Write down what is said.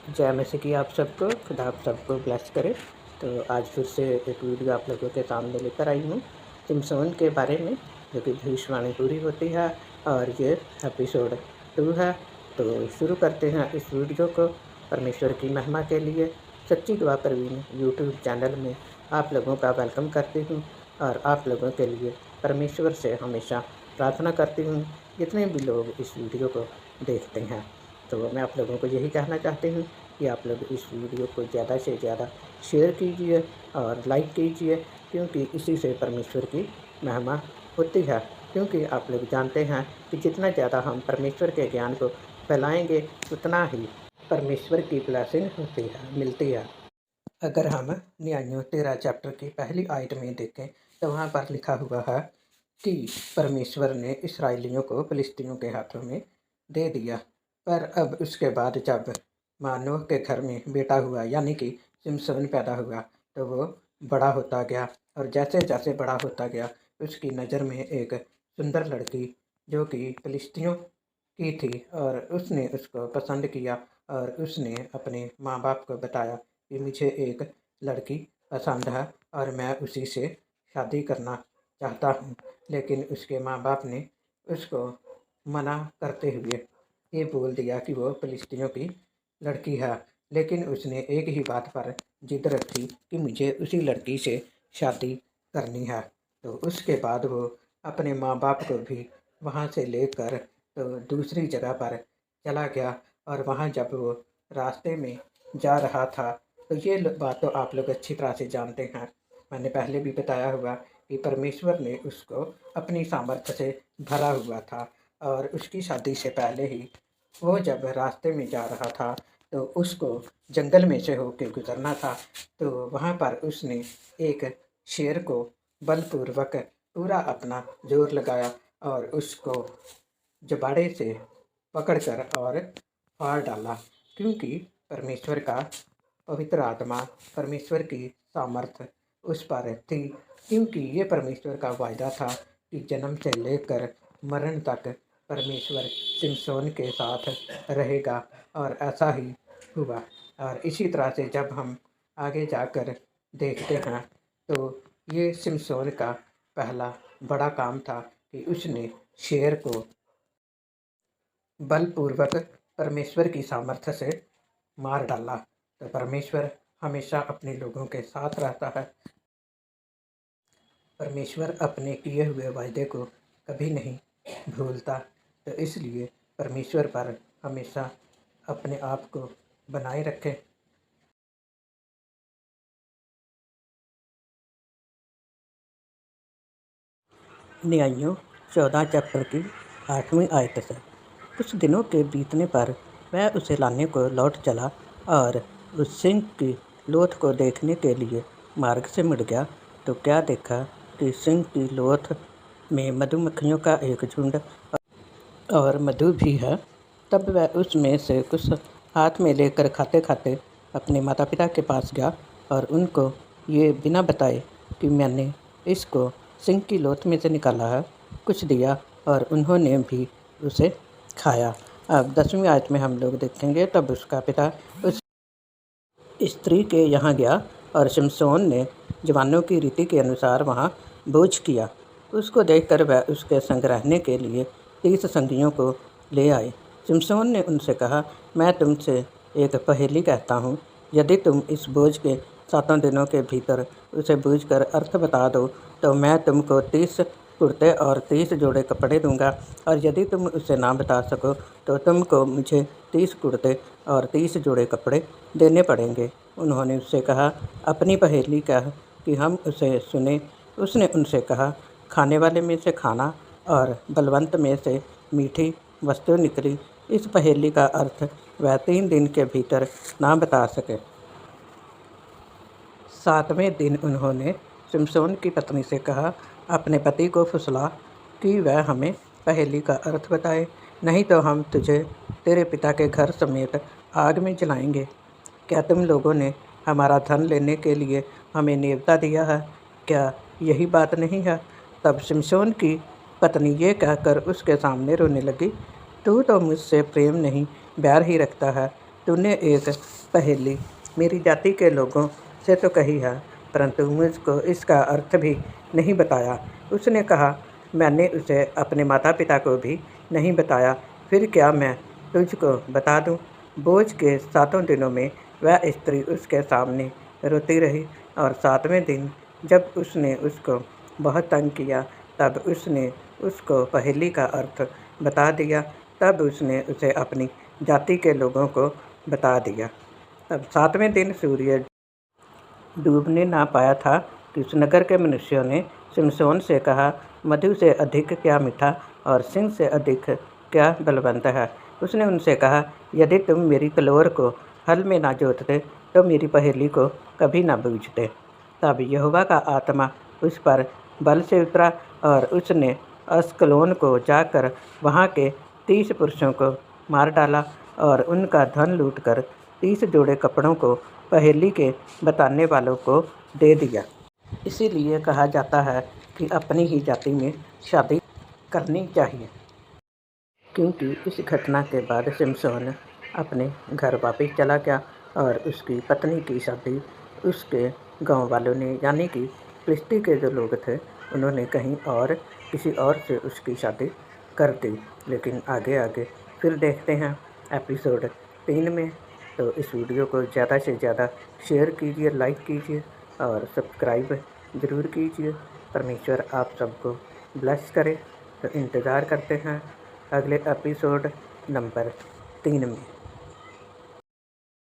जय मसीह की आप सबको, खुदा आप सबको ब्लेस करे। तो आज फिर से एक वीडियो आप लोगों के सामने लेकर आई हूँ सिमसोन के बारे में, जो कि भविष्यवाणी पूरी होती है और ये एपिसोड 2 है। तो शुरू करते हैं इस वीडियो को। परमेश्वर की महिमा के लिए सच्ची दुआ प्रवीण यूट्यूब चैनल में आप लोगों का वेलकम करती हूँ और आप लोगों के लिए परमेश्वर से हमेशा प्रार्थना करती हूँ जितने भी लोग इस वीडियो को देखते हैं। तो मैं आप लोगों को यही कहना चाहती हूँ कि आप लोग इस वीडियो को ज़्यादा से ज़्यादा शेयर कीजिए और लाइक कीजिए, क्योंकि इसी से परमेश्वर की महिमा होती है। क्योंकि आप लोग जानते हैं कि जितना ज़्यादा हम परमेश्वर के ज्ञान को फैलाएंगे, उतना ही परमेश्वर की ब्लेसिंग होती है, मिलती है। अगर हम न्यायों 13 चैप्टर की पहली आयत में देखें तो वहाँ पर लिखा हुआ है कि परमेश्वर ने इस्राएलियों को फिलिस्तीनियों के हाथों में दे दिया। पर अब उसके बाद जब मानोह के घर में बेटा हुआ, यानी कि सिमसोन पैदा हुआ, तो वो बड़ा होता गया और जैसे जैसे बड़ा होता गया उसकी नज़र में एक सुंदर लड़की जो कि फिलिस्तीनियों की थी और उसने उसको पसंद किया और उसने अपने माँ बाप को बताया कि मुझे एक लड़की पसंद है और मैं उसी से शादी करना चाहता हूँ। लेकिन उसके माँ बाप ने उसको मना करते हुए ये बोल दिया कि वो फिलिस्तीनियों की लड़की है। लेकिन उसने एक ही बात पर जिद रखी कि मुझे उसी लड़की से शादी करनी है। तो उसके बाद वो अपने माँ बाप को भी वहाँ से लेकर तो दूसरी जगह पर चला गया। और वहाँ जब वो रास्ते में जा रहा था, तो ये बात तो आप लोग अच्छी तरह से जानते हैं, मैंने पहले भी बताया हुआ कि परमेश्वर ने उसको अपनी सामर्थ्य से भरा हुआ था। और उसकी शादी से पहले ही वो जब रास्ते में जा रहा था तो उसको जंगल में से होकर गुजरना था। तो वहाँ पर उसने एक शेर को बलपूर्वक पूरा अपना जोर लगाया और उसको जबाड़े से पकड़कर और फाड़ डाला। क्योंकि परमेश्वर का पवित्र आत्मा, परमेश्वर की सामर्थ उस पर थी। क्योंकि ये परमेश्वर का वायदा था कि जन्म से लेकर मरण तक परमेश्वर सिमसोन के साथ रहेगा, और ऐसा ही हुआ। और इसी तरह से जब हम आगे जाकर देखते हैं तो ये सिमसोन का पहला बड़ा काम था कि उसने शेर को बलपूर्वक परमेश्वर की सामर्थ्य से मार डाला। तो परमेश्वर हमेशा अपने लोगों के साथ रहता है। परमेश्वर अपने किए हुए वायदे को कभी नहीं भूलता। तो इसलिए परमेश्वर पर हमेशा अपने आप को बनाए रखें। न्यायों 14 चैप्टर की 8वीं आयत से, कुछ दिनों के बीतने पर वह उसे लाने को लौट चला और उस सिंह की लोथ को देखने के लिए मार्ग से मुड़ गया। तो क्या देखा कि सिंह की लोथ में मधुमक्खियों का एक झुंड और मधु भी है। तब वह उसमें से कुछ हाथ में लेकर खाते खाते अपने माता पिता के पास गया और उनको ये बिना बताए कि मैंने इसको सिंह की लोथ में से निकाला है, कुछ दिया और उन्होंने भी उसे खाया। अब 10वीं आयत में हम लोग देखेंगे, तब उसका पिता उस स्त्री के यहाँ गया और शिमशोन ने जवानों की रीति के अनुसार वहाँ भोज किया। उसको देखकर वह उसके संग रहने के लिए 30 संगियों को ले आए। शिमशोन ने उनसे कहा, मैं तुमसे एक पहेली कहता हूँ, यदि तुम इस बोझ के 7 दिनों के भीतर उसे बूझकर अर्थ बता दो तो मैं तुमको 30 कुर्ते और 30 जोड़े कपड़े दूंगा। और यदि तुम उसे ना बता सको तो तुमको मुझे 30 कुर्ते और 30 जोड़े कपड़े देने पड़ेंगे। उन्होंने उससे कहा, अपनी पहेली कह कि हम उसे सुने। उसने उनसे कहा, खाने वाले में से खाना और बलवंत में से मीठी वस्तु निकली। इस पहेली का अर्थ वह 3 दिन के भीतर ना बता सके। 7वें दिन उन्होंने शिमशोन की पत्नी से कहा, अपने पति को फुसला कि वह हमें पहेली का अर्थ बताए, नहीं तो हम तुझे तेरे पिता के घर समेत आग में जलाएंगे। क्या तुम लोगों ने हमारा धन लेने के लिए हमें नेवता दिया है? क्या यही बात नहीं है? तब शिमशोन की पत्नी ये कहकर उसके सामने रोने लगी, तू तो मुझसे प्रेम नहीं, बैर ही रखता है। तूने एक पहेली मेरी जाति के लोगों से तो कही है, परंतु मुझको इसका अर्थ भी नहीं बताया। उसने कहा, मैंने उसे अपने माता पिता को भी नहीं बताया, फिर क्या मैं तुझको बता दूं? बोझ के 7 दिनों में वह स्त्री उसके सामने रोती रही, और 7वें दिन जब उसने उसको बहुत तंग किया, तब उसने उसको पहेली का अर्थ बता दिया। तब उसने उसे अपनी जाति के लोगों को बता दिया। तब 7वें दिन सूर्य डूबने ना पाया था कि उस नगर के मनुष्यों ने सिमसोन से कहा, मधु से अधिक क्या मीठा और सिंह से अधिक क्या बलवंत है। उसने उनसे कहा, यदि तुम मेरी कलोर को हल में ना जोतते तो मेरी पहेली को कभी ना बूझते। तब यहोवा का आत्मा उस पर बल से उतरा, और उसने अस्कलोन को जाकर वहाँ के 30 पुरुषों को मार डाला और उनका धन लूटकर 30 जोड़े कपड़ों को पहेली के बताने वालों को दे दिया। इसीलिए कहा जाता है कि अपनी ही जाति में शादी करनी चाहिए। क्योंकि इस घटना के बाद सिमसोन अपने घर वापस चला गया, और उसकी पत्नी की शादी उसके गांव वालों ने, यानी कि फिलिस्ती के जो लोग थे, उन्होंने कहीं और किसी और से उसकी शादी कर दी। लेकिन आगे आगे फिर देखते हैं एपिसोड 3 में। तो इस वीडियो को ज़्यादा से ज़्यादा शेयर कीजिए, लाइक कीजिए और सब्सक्राइब ज़रूर कीजिए। परमेश्वर आप सबको ब्लेस करे। तो इंतज़ार करते हैं अगले एपिसोड नंबर 3 में।